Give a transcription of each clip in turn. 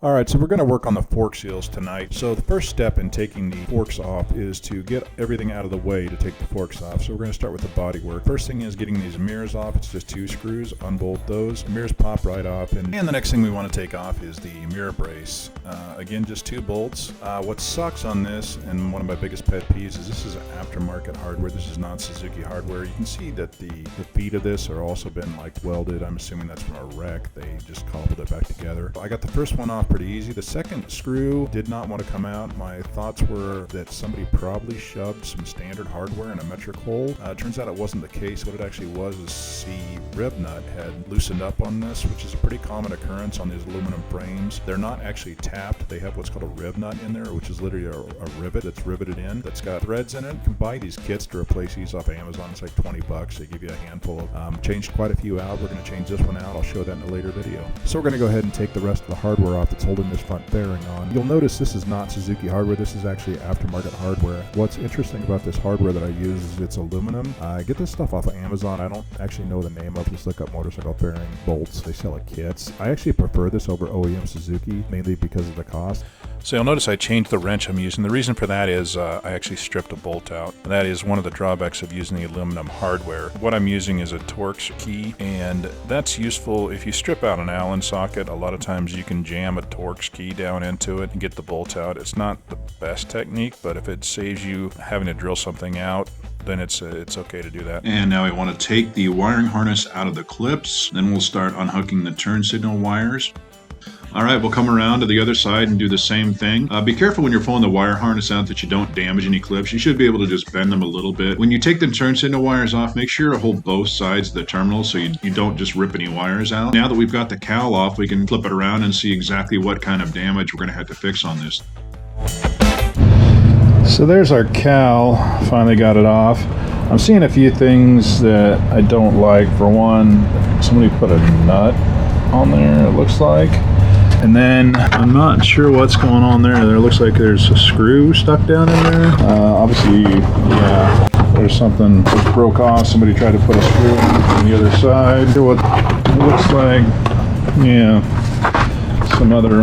Alright, so we're going to work on the fork seals tonight. So the first step in taking the forks off is to get everything out of the way to take the forks off. So we're going to start with the body work. First thing is getting these mirrors off. It's just 2 screws. Unbolt those. The mirrors pop right off. And the next thing we want to take off is the mirror brace. Again, just 2 bolts. What sucks on this, and one of my biggest pet peeves, is this is aftermarket hardware. This is not Suzuki hardware. You can see that the feet of this are also been like welded. I'm assuming that's from a wreck. They just cobbled it back together. I got the first one off pretty easy. The second screw did not want to come out. My thoughts were that somebody probably shoved some standard hardware in a metric hole. Turns out it wasn't the case. What it actually was is the rib nut had loosened up on this, which is a pretty common occurrence on these aluminum frames. They're not actually tapped. They have what's called a rib nut in there, which is literally a rivet that's riveted in, that's got threads in it. You can buy these kits to replace these off Amazon. It's like 20 bucks. They give you a handful of changed quite a few out. We're going to change this one out. I'll show that in a later video. So we're going to go ahead and take the rest of the hardware off that's holding this front fairing on. You'll notice this is not Suzuki hardware. This is actually aftermarket hardware. What's interesting about this hardware that I use is it's aluminum. I get this stuff off of Amazon. I don't actually know the name of it. Just look up motorcycle fairing bolts. They sell it kits. I actually prefer this over OEM Suzuki, mainly because of the cost. So you'll notice I changed the wrench I'm using. The reason for that is I actually stripped a bolt out. That is one of the drawbacks of using the aluminum hardware. What I'm using is a Torx key, and that's useful if you strip out an Allen socket. A lot of times you can jam a Torx key down into it and get the bolt out. It's not the best technique, but if it saves you having to drill something out, then it's okay to do that. And now we want to take the wiring harness out of the clips. Then we'll start unhooking the turn signal wires. All right, we'll come around to the other side and do the same thing. Be careful when you're pulling the wire harness out that you don't damage any clips. You should be able to just bend them a little bit. When you take the turn signal wires off, make sure to hold both sides of the terminal so you don't just rip any wires out. Now that we've got the cowl off, we can flip it around and see exactly what kind of damage we're going to have to fix on this. So there's our cowl. Finally got it off. I'm seeing a few things that I don't like. For one, somebody put a nut on there, it looks like. And then I'm not sure what's going on there. There looks like there's a screw stuck down in there. Obviously, yeah, there's something that broke off. Somebody tried to put a screw on the other side. What looks like, yeah, some other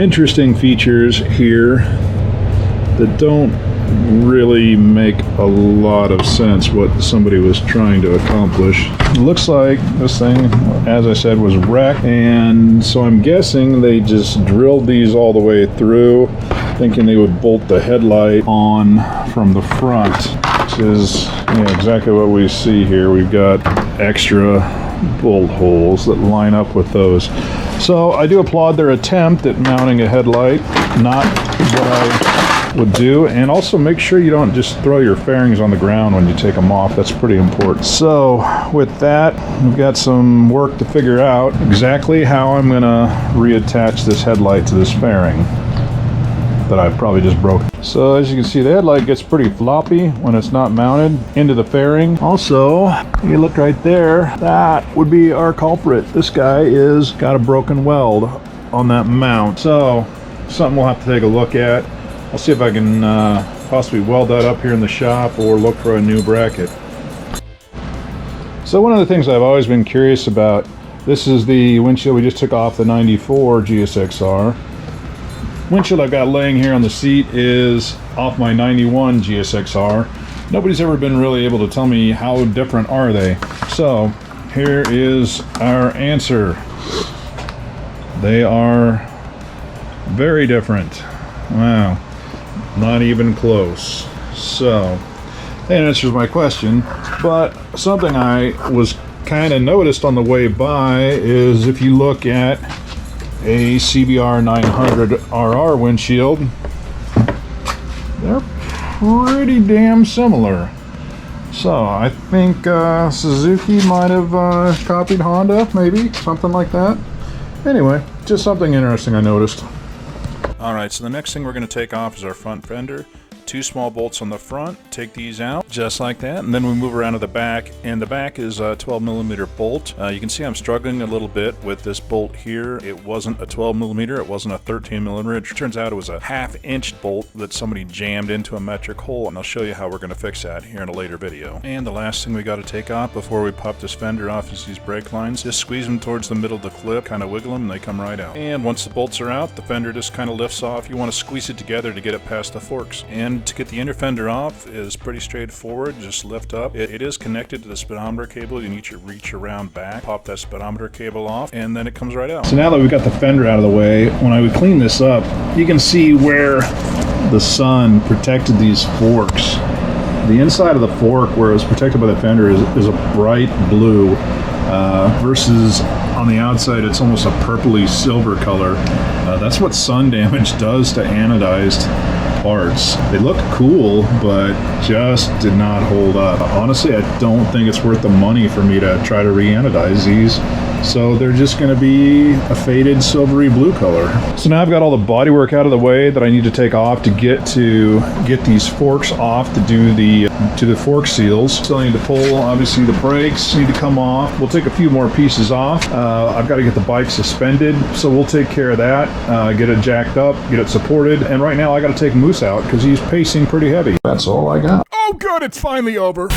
interesting features here that don't really make a lot of sense what somebody was trying to accomplish. It looks like this thing, as I said, was wrecked, and so I'm guessing they just drilled these all the way through, thinking they would bolt the headlight on from the front, which is exactly what we see here. We've got extra bolt holes that line up with those. So I do applaud their attempt at mounting a headlight, not what I would do, and also make sure you don't just throw your fairings on the ground when you take them off. That's pretty important. So with that, we've got some work to figure out exactly how I'm gonna reattach this headlight to this fairing that I've probably just broken. So as you can see, the headlight gets pretty floppy when it's not mounted into the fairing. Also, you look right there, that would be our culprit. This guy is got a broken weld on that mount. So something we'll have to take a look at. I'll see if I can possibly weld that up here in the shop or look for a new bracket. So one of the things I've always been curious about, this is the windshield we just took off the 94 GSXR. Windshield I've got laying here on the seat is off my 91 GSXR. Nobody's ever been really able to tell me how different are they. So here is our answer. They are very different. Wow. Not even close. So that answers my question, but something I was kind of noticed on the way by is if you look at a CBR 900 RR windshield, they're pretty damn similar. So I think Suzuki might have copied Honda, maybe, something like that. Anyway, just something interesting I noticed. Alright, so the next thing we're going to take off is our front fender. 2 small bolts on the front. Take these out just like that, and then we move around to the back, and the back is a 12mm bolt. You can see I'm struggling a little bit with this bolt here. It wasn't a 12mm, it wasn't a 13mm. It turns out it was a 1/2-inch bolt that somebody jammed into a metric hole, and I'll show you how we're going to fix that here in a later video. And the last thing we got to take off before we pop this fender off is these brake lines. Just squeeze them towards the middle of the clip, kind of wiggle them, and they come right out. And once the bolts are out, the fender just kind of lifts off. You want to squeeze it together to get it past the forks. And to get the inner fender off is pretty straightforward. Just lift up. It is connected to the speedometer cable. You need to reach around back, pop that speedometer cable off, and then it comes right out. So now that we've got the fender out of the way, when I would clean this up, you can see where the sun protected these forks. The inside of the fork where it was protected by the fender is a bright blue versus on the outside it's almost a purpley silver color. That's what sun damage does to anodized parts. They look cool, but just did not hold up. Honestly, I don't think it's worth the money for me to try to re-anodize these. So they're just going to be a faded silvery blue color. So now I've got all the bodywork out of the way that I need to take off to get these forks off to do the fork seals. Still need to pull, obviously the brakes need to come off. We'll take a few more pieces off. I've got to get the bike suspended, so we'll take care of that. Get it jacked up, get it supported, and right now I got to take Moose out because he's pacing pretty heavy. That's all I got. Oh good, it's finally over.